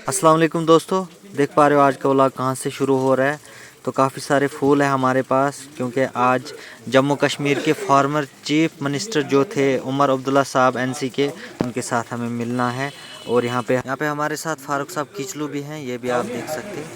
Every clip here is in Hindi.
अस्सलाम वालेकुम दोस्तों, देख पा रहे हो आज का व्लॉग कहाँ से शुरू हो रहा है। तो काफ़ी सारे फूल हैं हमारे पास क्योंकि आज जम्मू कश्मीर के फॉर्मर चीफ मिनिस्टर जो थे उमर अब्दुल्ला साहब एनसी के, उनके साथ हमें मिलना है। और यहाँ पे हमारे साथ फारूक साहब किचलू भी हैं, ये भी आप देख सकते हैं।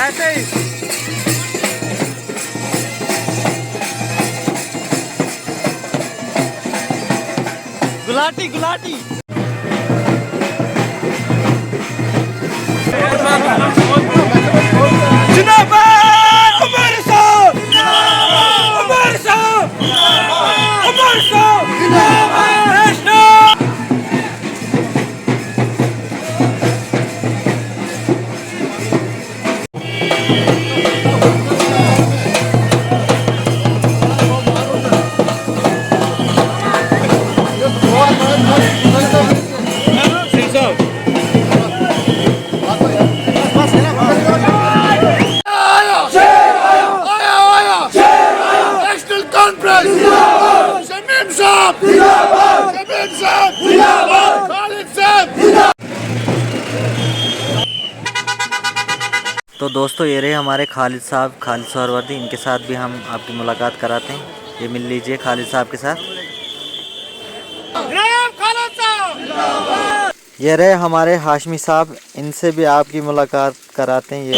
ऐसे ही गुलाटी गुलाटी तो दोस्तों ये रहे हमारे खालिद सहरवर्दी, इनके साथ भी हम आपकी मुलाकात कराते हैं। ये मिल लीजिए खालिद साहब के साथ। ये रहे हमारे हाशमी साहब, इनसे भी आपकी मुलाकात कराते हैं। ये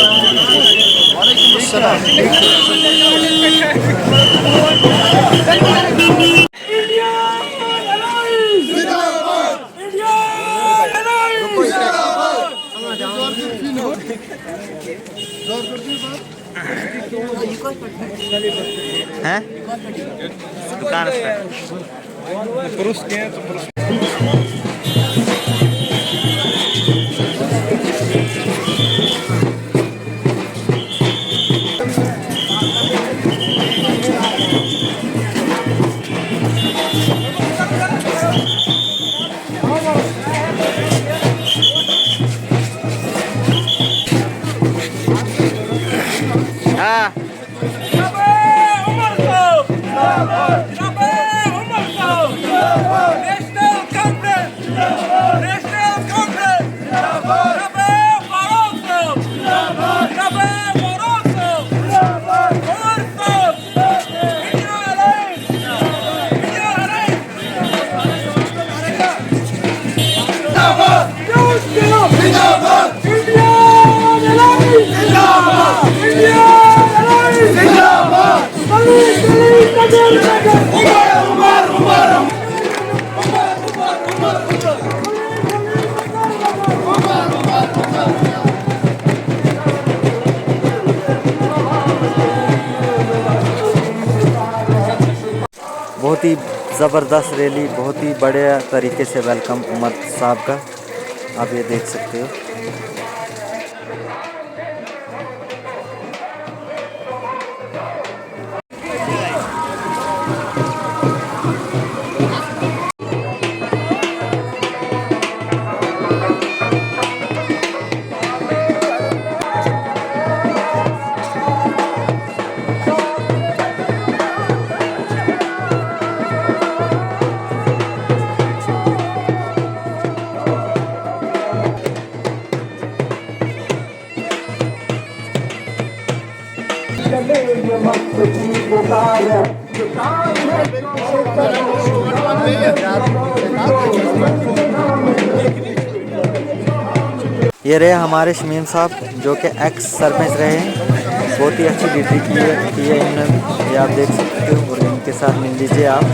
हैं दुकान बहुत ही ज़बरदस्त रैली, बहुत ही बड़े तरीके से वेलकम उमर साहब का, आप ये देख सकते हो। ये रहे हमारे शमीम साहब जो कि एक्स सरपंच रहे हैं। बहुत ही अच्छी ड्यूटी की है इन्होंने, ये आप देख सकते हो। और इनके साथ मिल लीजिए आप।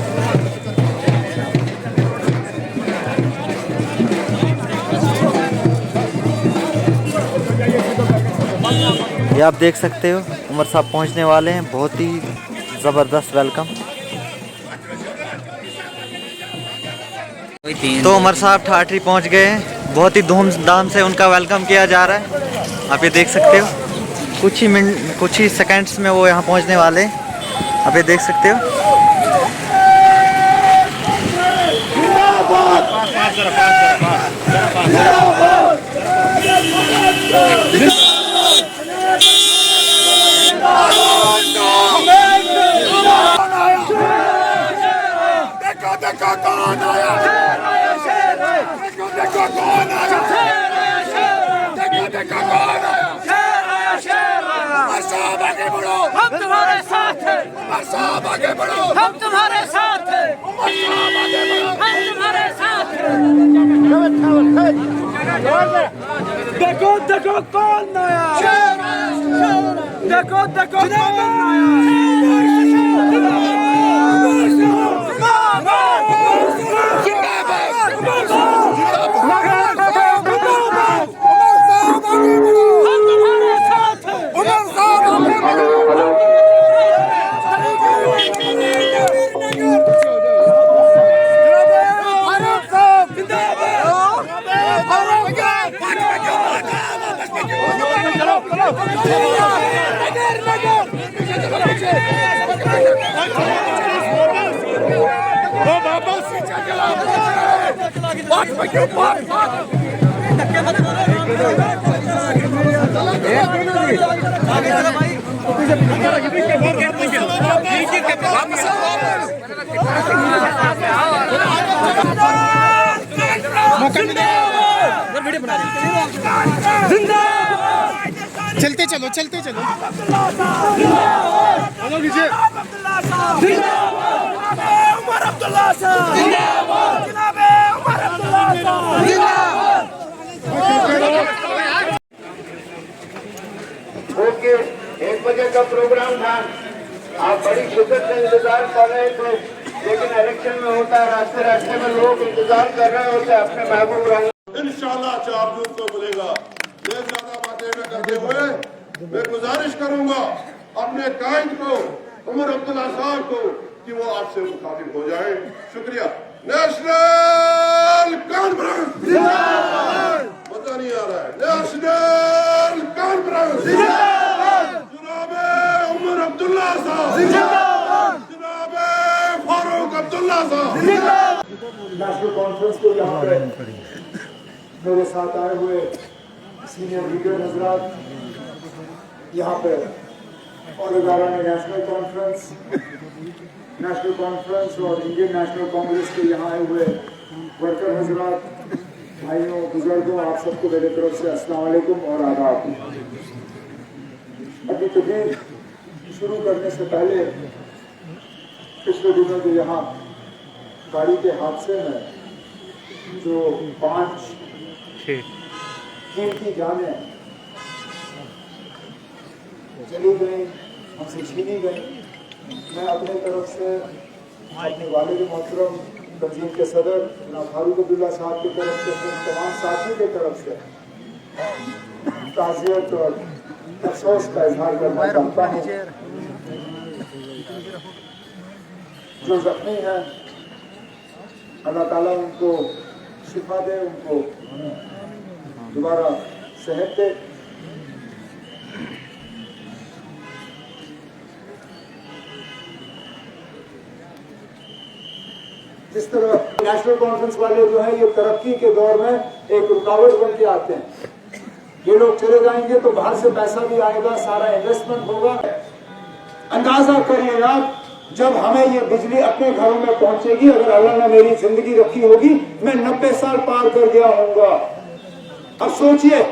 ये आप देख सकते हो उमर साहब पहुंचने वाले हैं। बहुत ही ज़बरदस्त वेलकम। तो उमर साहब ठाठरी पहुंच गए हैं। बहुत ही धूमधाम से उनका वेलकम किया जा रहा है। आप ये देख सकते हो, कुछ ही सेकंड्स में वो यहाँ पहुंचने वाले हैं। आप ये देख सकते हो। देखो कौन आया, देखो कौन आया, देखो कौन आया। उमर साहब आगे बढ़ो, हम तुम्हारे साथ हैं। उमर साहब आगे बढ़ो, हम तुम्हारे साथ हैं। उमर साहब आगे बढ़ो, हम तुम्हारे साथ हैं। देखो देखो कौन आया, देखो देखो कौन आया। चलते चलो चलते चलो। ओके, 1 बजे का प्रोग्राम था। आप बड़ी शिद्दत से इंतजार कर रहे थे, लेकिन इलेक्शन में होता है, रास्ते रास्ते में लोग इंतजार कर रहे होते अपने महबूब रंग। इंशाल्लाह चाबूक को बोलेगा। ये ज्यादा बातें न करते हुए मैं गुजारिश करूंगा अपने कायद को, उमर अब्दुल्ला साहब को, कि वो आपसे मुखातिब हो जाए। शुक्रिया। नेशनल कॉन्फ्रेंस जिंदाबाद। मजा नहीं आ रहा है। नेशनल कॉन्फ्रेंस जिंदाबाद। जनाबे उमर अब्दुल्ला साहब जिंदाबाद। जनाबे फारूक अब्दुल्ला साहब जिंदाबाद। नेशनल कॉन्फ्रेंस को यहाँ पे मेरे साथ आए हुए सीनियर लीडर हजरात, यहाँ पे और नेशनल कॉन्फ्रेंस और इंडियन नेशनल कांग्रेस के यहाँ आए हुए वर्कर हजरात, भाइयों बुजुर्गों, आप सबको मेरे तरफ से अस्सलाम वालेकुम और आदाब। अभी तकरीर शुरू करने से पहले पिछले दिनों के यहाँ गाड़ी के हादसे में जो 5 कीमती जानें चली गई, हमसे छीनी गई, मैं अपने तरफ से अपने वालिद मोहतरम तंजीम के सदर जनाब फारूक अब्दुल्ला साहब की तरफ से, तमाम साथियों की तरफ से ताज़ियत और अफसोस का इजहार करना चाहता हूँ। जो जख्मी हैं अल्लाह ताला उनको शिफा दे, उनको दोबारा सेहत दे। जिस तरह नेशनल कॉन्फ्रेंस वाले जो है ये तरक्की के दौर में एक रुकावट बन के आते हैं। ये लोग चले जाएंगे तो बाहर से पैसा भी आएगा, सारा इन्वेस्टमेंट होगा। अंदाजा करिए आप, जब हमें ये बिजली अपने घरों में पहुंचेगी, अगर अल्लाह ने मेरी जिंदगी रखी होगी, मैं 90 साल पार कर गया होऊंगा। अब सोचिए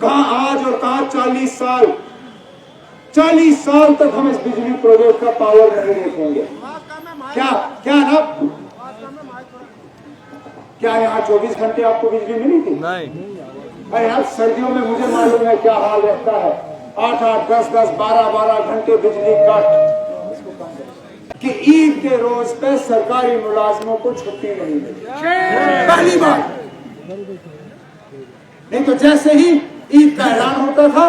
कहां आज और कहां 40 साल 40 साल तक हम इस बिजली प्रोजेक्ट का पावर नहीं देखेंगे। क्या क्या ना, क्या यहाँ 24 घंटे आपको बिजली मिली थी? नहीं। अरे यार सर्दियों में मुझे मालूम है क्या हाल रहता है। 8-8, 10-10, 12-12 घंटे बिजली कट कि ईद के रोज पे सरकारी मुलाजमों को छुट्टी नहीं मिली। पहली बार। नहीं तो जैसे ही ईद का ऐलान होता था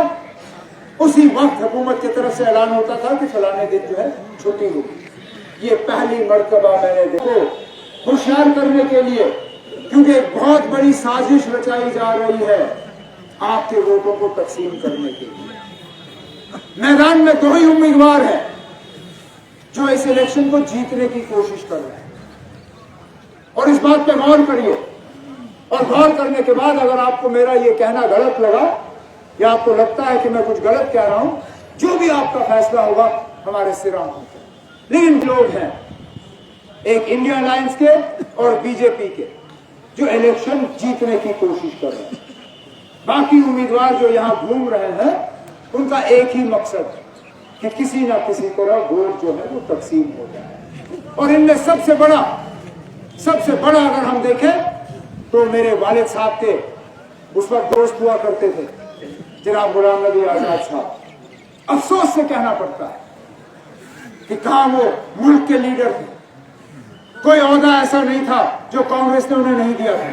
उसी वक्त हुकूमत की तरफ से ऐलान होता था कि फलाने दिन जो है छुट्टी होगी। ये पहली मर्तबा मैंने देखो होशियार करने के लिए, क्योंकि एक बहुत बड़ी साजिश रचाई जा रही है आपके वोटों को तकसीम करने के लिए। मैदान में 2 ही उम्मीदवार हैं जो इस इलेक्शन को जीतने की कोशिश कर रहे हैं। और इस बात पे गौर करिए, और गौर करने के बाद अगर आपको मेरा ये कहना गलत लगा या आपको लगता है कि मैं कुछ गलत कह रहा हूं, जो भी आपका फैसला होगा हमारे सिर आंखों पे। लेकिन लोग हैं एक इंडिया अलायंस के और बीजेपी के जो इलेक्शन जीतने की कोशिश कर रहे हैं। बाकी उम्मीदवार जो यहां घूम रहे हैं उनका एक ही मकसद है कि किसी ना किसी तरह वोट जो है वो तकसीम हो जाए। और इनमें सबसे बड़ा अगर हम देखें तो मेरे वालिद साहब के उस वक्त दोस्त हुआ करते थे जनाब गुलाम नबी आजाद साहब। अफसोस से कहना पड़ता है कि कहां वो मुल्क के लीडर थे। कोई ओहदा ऐसा नहीं था जो कांग्रेस ने उन्हें नहीं दिया था।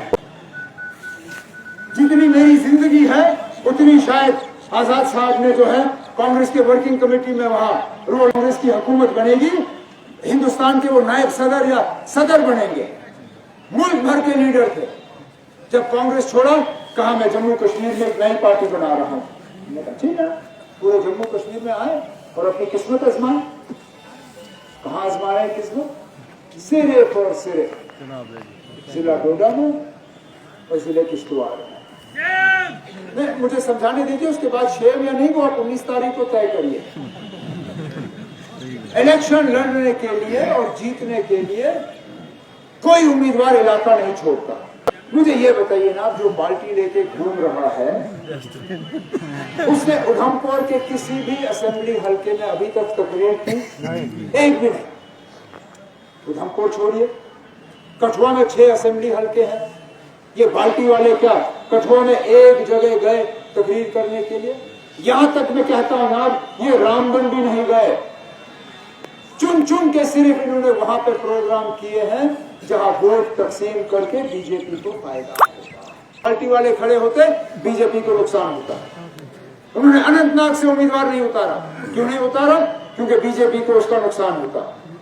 जितनी मेरी जिंदगी है उतनी शायद आजाद साहब ने जो है कांग्रेस के वर्किंग कमेटी में वहां रोल कांग्रेस की हुकूमत बनेगी, हिंदुस्तान के वो नायब सदर या सदर बनेंगे। मुल्क भर के लीडर थे। जब कांग्रेस छोड़ा कहा मैं जम्मू कश्मीर में एक नई पार्टी बना रहा हूं। मैंने कहा ठीक है, पूरे जम्मू कश्मीर में आए और अपनी किस्मत आजमाए। कहां आजमाए किस्मत? सिर्फ और सिर्फ जिला डोडा में और जिले किश्तवाड़ में। नहीं, मुझे समझाने दीजिए, उसके बाद शेर या नहीं वो आप 19 तारीख को तय करिए। इलेक्शन लड़ने के लिए और जीतने के लिए कोई उम्मीदवार इलाका नहीं छोड़ता। मुझे ये बताइए ना, जो बाल्टी लेके घूम रहा है उसने उधमपुर के किसी भी असेंबली हलके में अभी तक तकरीर की? एक भी नहीं। उधमपुर छोड़िए, कठुआ में 6 असेंबली हलके हैं। ये बाल्टी वाले क्या कठुआ में एक जगह गए तकरीर करने के लिए? यहां तक मैं कहता हूं ना, ये रामबन भी नहीं गए। चुन चुन के सिर्फ इन्होंने वहां पे प्रोग्राम किए हैं जहां वोट तकसीम करके बीजेपी को फायदा होगा। पार्टी वाले खड़े होते बीजेपी को नुकसान होता। उन्होंने अनंतनाग से उम्मीदवार नहीं उतारा। क्यों नहीं उतारा? क्योंकि बीजेपी को उसका नुकसान होता।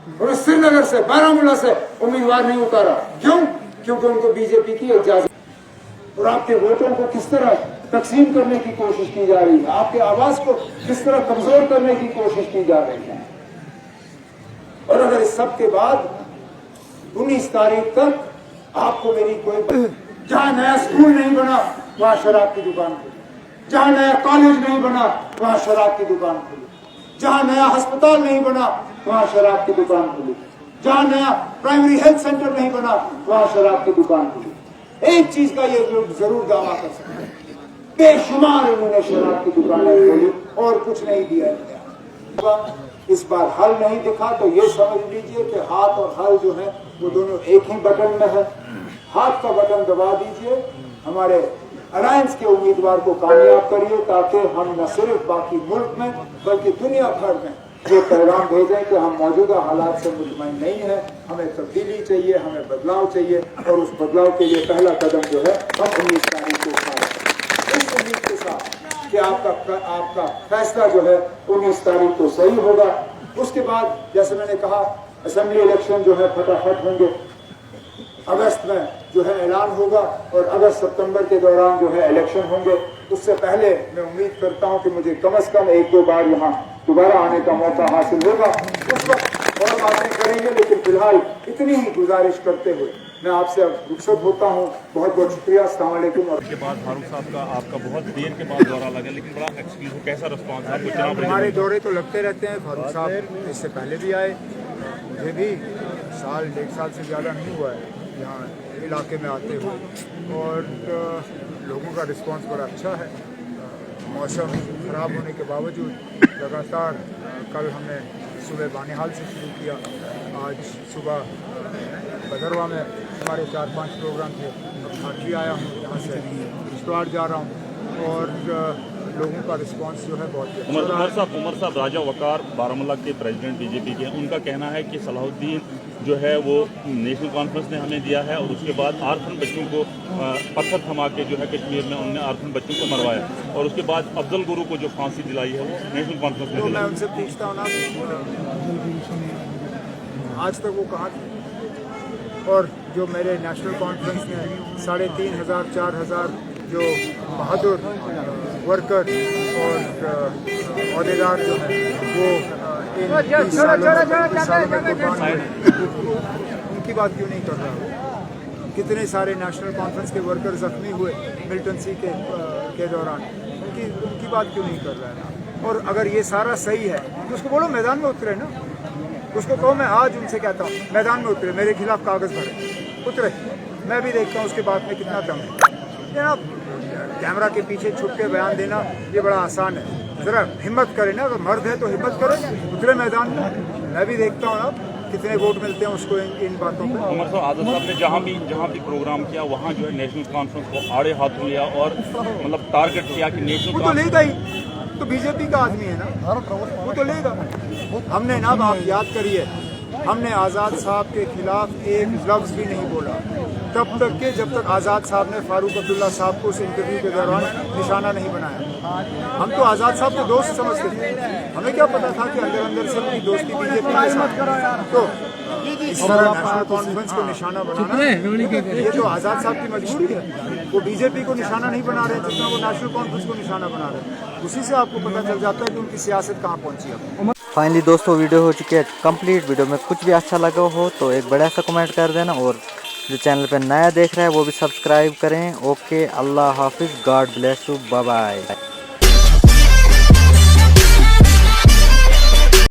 उन्होंने श्रीनगर से, बारामूला से उम्मीदवार नहीं उतारा। क्यों? क्योंकि उनको बीजेपी की इजाजत। और आपके वोटों को किस तरह तकसीम करने की कोशिश की जा रही है, आपके आवाज को किस तरह कमजोर करने की कोशिश की जा रही है। और अगर इस सब के बाद 19 तारीख तक आपको मेरी कोई, जहां नया स्कूल नहीं बना वहां शराब की दुकान खुली, जहां नया कॉलेज नहीं बना वहां शराब की दुकान खुली, जहां नया अस्पताल नहीं बना वहां शराब की दुकान खुली, जहां नया प्राइमरी हेल्थ सेंटर नहीं बना वहां शराब की दुकान खुली। एक चीज का ये लोग जरूर दावा कर सकते हैं, बेशुमार उन्होंने शराब की दुकानें खोली और कुछ नहीं दिया गया। इस बार हल नहीं दिखा तो ये समझ लीजिए कि हाथ और हल जो है वो दोनों एक ही बटन में है। हाथ का बटन दबा दीजिए, हमारे अलायंस के उम्मीदवार को कामयाब करिए ताकि हम न सिर्फ बाकी मुल्क में बल्कि दुनिया भर में ये पैगाम भेजें कि हम मौजूदा हालात से मुतमईन नहीं है, हमें तब्दीली चाहिए, हमें बदलाव चाहिए। और उस बदलाव के लिए पहला कदम जो है हम 19 तारीख को उठाएं, इस उम्मीद के साथ कि आपका फैसला जो है 19 तारीख को सही होगा। उसके बाद जैसे मैंने कहा असेंबली इलेक्शन जो है फटाफट होंगे। अगस्त में जो है ऐलान होगा और अगस्त सितंबर के दौरान जो है इलेक्शन होंगे। उससे पहले मैं उम्मीद करता हूं कि मुझे कम से कम 1-2 बार यहाँ दोबारा आने का मौका हासिल होगा। उस वक्त और बातें करेंगे, लेकिन फिलहाल इतनी ही गुजारिश करते हुए मैं आपसे अब रुखसत होता हूँ। बहुत बहुत शुक्रिया। अस्सलाम वालेकुम। और के बाद फारूक साहब का आपका बहुत देर के बाद दौरा लगा, लेकिन बड़ा एक्सक्लूसिव कैसा रिस्पॉन्स आपको चुनाव? हमारे दौरे तो लगते रहते हैं। फारूक साहब इससे पहले भी आए, मुझे भी 1.5 साल से ज़्यादा नहीं हुआ है यहाँ इलाके में आते हुए, और लोगों का रिस्पांस बड़ा अच्छा है। मौसम ख़राब होने के बावजूद लगातार कल हमने सुबह बानिहाल से शुरू किया, आज सुबह भदरवा में हमारे 4-5 प्रोग्राम थे। आज भी आया हूँ, यहाँ से किश्तवाड़ जा रहा हूँ और लोगों का रिस्पांस जो है बहुत ही अच्छा उमर रहा है। उमर साहब राजा वकार बारामूला के प्रेसिडेंट बीजेपी के हैं, उनका कहना है कि सलाहुद्दीन जो है वो नेशनल कॉन्फ्रेंस ने हमें दिया है और उसके बाद आर्फन बच्चों को पत्थर थमा के जो है कश्मीर में उन्होंने आर्फन बच्चों को मरवाया और उसके बाद अफजल गुरु को जो फांसी दिलाई है वो नेशनल कॉन्फ्रेंस ने तो मैं दिलाई। उनसे पूछता हूँ ना, आज तक वो कहाँ थे? और जो मेरे नेशनल कॉन्फ्रेंस ने 3,500 4,000 जो बहादुर वर्कर और अहदेदार जो हैं वो इन 30 सालों में कुर्बान हुए, उनकी बात क्यों नहीं कर रहा? कितने सारे नेशनल कॉन्फ्रेंस के वर्कर जख्मी हुए मिलिटेंसी के दौरान, उनकी बात क्यों नहीं कर रहा है? और अगर ये सारा सही है तो उसको बोलो मैदान में उतरे ना, उसको कहो मैं आज उनसे कहता हूँ मैदान में उतरे, मेरे खिलाफ कागज़ भरे, उतरे, मैं भी देखता हूँ उसके बाद में कितना दम है। ये ना कैमरा के पीछे छुप के बयान देना ये बड़ा आसान है, ज़रा हिम्मत करे ना, अगर मर्द है तो हिम्मत करे, उतरे मैदान में। मैं भी देखता हूँ अब कितने वोट मिलते हैं उसको इन बातों पे। उमर साहब आज़ाद साहब ने जहाँ भी प्रोग्राम किया वहाँ जो है नेशनल कॉन्फ्रेंस को आड़े हाथों लिया और मतलब टारगेट किया कि नेशनल वो तो लेगा ही, तो बीजेपी का आदमी है ना, वो तो लेगा। हमने ना, आप याद करिए, हमने आज़ाद साहब के खिलाफ एक लफ्ज़ भी नहीं बोला तब तक के जब तक आज़ाद साहब ने फारूक अब्दुल्ला साहब को उस इंटरव्यू के दौरान निशाना नहीं बनाया। हम तो आज़ाद साहब को दोस्त समझते थे, हमें क्या पता था कि अंदर अंदर से उनकी दोस्ती बीजेपी के साथ। तो इस तरह नेशनल कॉन्फ्रेंस को निशाना बनाना ये तो आज़ाद साहब की मजबूरी है। वो बीजेपी को निशाना नहीं बना रहे जितना वो नेशनल कॉन्फ्रेंस को निशाना बना रहे। उसी से आपको पता चल जाता है कि उनकी सियासत कहाँ पहुँची है। फाइनली दोस्तों वीडियो हो चुकी है कंप्लीट। वीडियो में कुछ भी अच्छा लगा हो तो एक बड़ा सा कमेंट कर देना और जो चैनल पे नया देख रहा है वो भी सब्सक्राइब करें। ओके, अल्लाह हाफिज़, God bless you, bye bye.